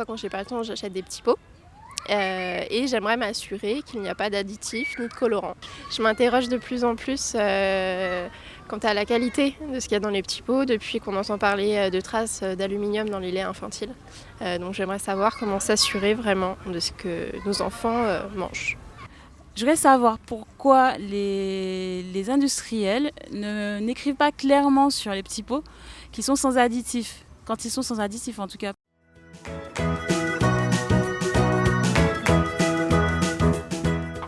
quand j'ai pas le temps, j'achète des petits pots. Et j'aimerais m'assurer qu'il n'y a pas d'additifs ni de colorants. Je m'interroge de plus en plus quant à la qualité de ce qu'il y a dans les petits pots depuis qu'on entend parler de traces d'aluminium dans les laits infantiles. Donc j'aimerais savoir comment s'assurer vraiment de ce que nos enfants mangent. Je voudrais savoir pourquoi les industriels n'écrivent pas clairement sur les petits pots qu'ils sont sans additifs, quand ils sont sans additifs en tout cas.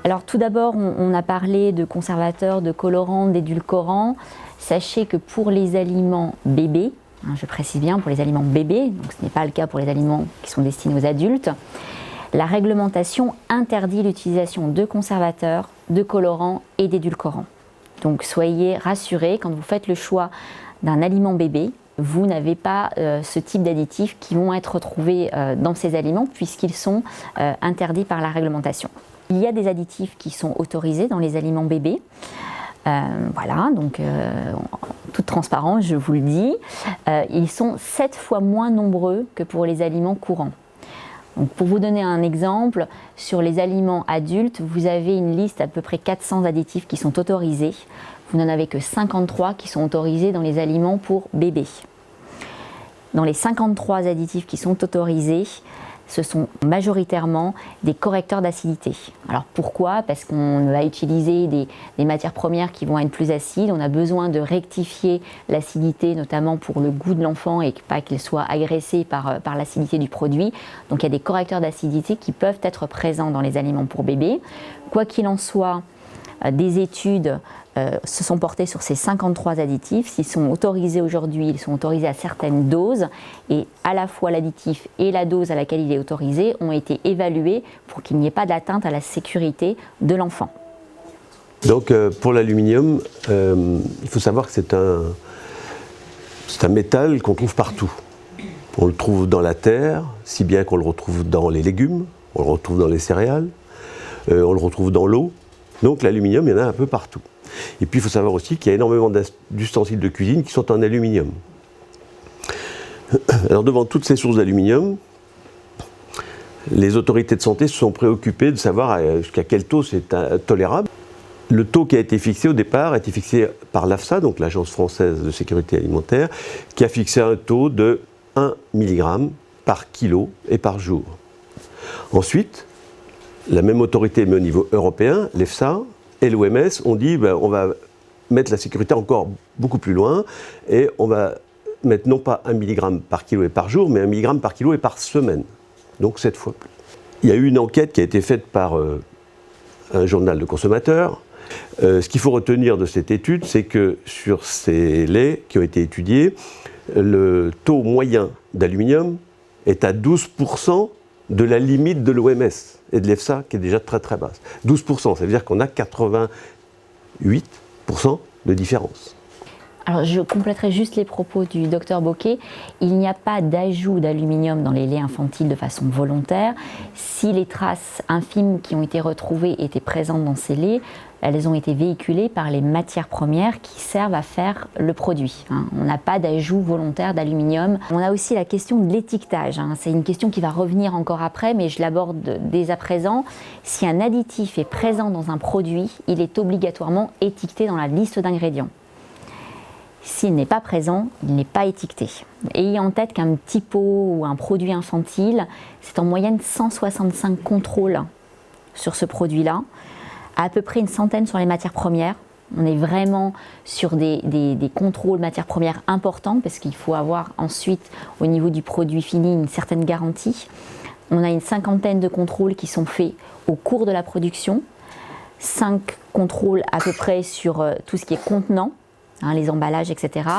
Alors tout d'abord, on a parlé de conservateurs, de colorants, d'édulcorants. Sachez que pour les aliments bébés, je précise bien pour les aliments bébés, donc ce n'est pas le cas pour les aliments qui sont destinés aux adultes, la réglementation interdit l'utilisation de conservateurs, de colorants et d'édulcorants. Donc soyez rassurés, quand vous faites le choix d'un aliment bébé, vous n'avez pas ce type d'additifs qui vont être retrouvés dans ces aliments puisqu'ils sont interdits par la réglementation. Il y a des additifs qui sont autorisés dans les aliments bébés. Voilà, donc en toute transparence, je vous le dis. Ils sont 7 fois moins nombreux que pour les aliments courants. Donc pour vous donner un exemple, sur les aliments adultes, vous avez une liste à peu près 400 additifs qui sont autorisés. Vous n'en avez que 53 qui sont autorisés dans les aliments pour bébés. Dans les 53 additifs qui sont autorisés, ce sont majoritairement des correcteurs d'acidité. Alors pourquoi? Parce qu'on va utiliser des matières premières qui vont être plus acides. On a besoin de rectifier l'acidité, notamment pour le goût de l'enfant et pas qu'il soit agressé par l'acidité du produit. Donc il y a des correcteurs d'acidité qui peuvent être présents dans les aliments pour bébés. Quoi qu'il en soit, des études se sont portées sur ces 53 additifs. S'ils sont autorisés aujourd'hui, ils sont autorisés à certaines doses et à la fois l'additif et la dose à laquelle il est autorisé ont été évalués pour qu'il n'y ait pas d'atteinte à la sécurité de l'enfant. Donc pour l'aluminium, il faut savoir que c'est un métal qu'on trouve partout. On le trouve dans la terre, si bien qu'on le retrouve dans les légumes, on le retrouve dans les céréales, on le retrouve dans l'eau. Donc l'aluminium, il y en a un peu partout. Et puis il faut savoir aussi qu'il y a énormément d'ustensiles de cuisine qui sont en aluminium. Alors devant toutes ces sources d'aluminium, les autorités de santé se sont préoccupées de savoir jusqu'à quel taux c'est tolérable. Le taux qui a été fixé au départ a été fixé par l'AFSA, donc l'Agence française de sécurité alimentaire, qui a fixé un taux de 1 mg par kilo et par jour. Ensuite, la même autorité, mais au niveau européen, l'EFSA et l'OMS ont dit on va mettre la sécurité encore beaucoup plus loin et on va mettre non pas 1 mg par kilo et par jour, mais 1 mg par kilo et par semaine. Donc 7 fois plus. Il y a eu une enquête qui a été faite par un journal de consommateurs. Ce qu'il faut retenir de cette étude, c'est que sur ces laits qui ont été étudiés, le taux moyen d'aluminium est à 12% de la limite de l'OMS et de l'EFSA qui est déjà très très basse. 12%, ça veut dire qu'on a 88% de différence. Alors je compléterai juste les propos du docteur Bocquet. Il n'y a pas d'ajout d'aluminium dans les laits infantiles de façon volontaire. Si les traces infimes qui ont été retrouvées étaient présentes dans ces laits, elles ont été véhiculées par les matières premières qui servent à faire le produit. On n'a pas d'ajout volontaire d'aluminium. On a aussi la question de l'étiquetage. C'est une question qui va revenir encore après, mais je l'aborde dès à présent. Si un additif est présent dans un produit, il est obligatoirement étiqueté dans la liste d'ingrédients. S'il n'est pas présent, il n'est pas étiqueté. Ayez en tête qu'un petit pot ou un produit infantile, c'est en moyenne 165 contrôles sur ce produit-là, à peu près une centaine sur les matières premières. On est vraiment sur des contrôles matières premières importants parce qu'il faut avoir ensuite au niveau du produit fini une certaine garantie. On a une cinquantaine de contrôles qui sont faits au cours de la production, 5 contrôles à peu près sur tout ce qui est contenant, les emballages, etc.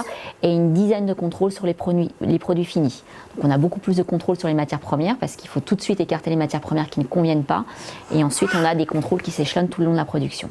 et une dizaine de contrôles sur les produits finis. Donc on a beaucoup plus de contrôles sur les matières premières parce qu'il faut tout de suite écarter les matières premières qui ne conviennent pas et ensuite on a des contrôles qui s'échelonnent tout le long de la production.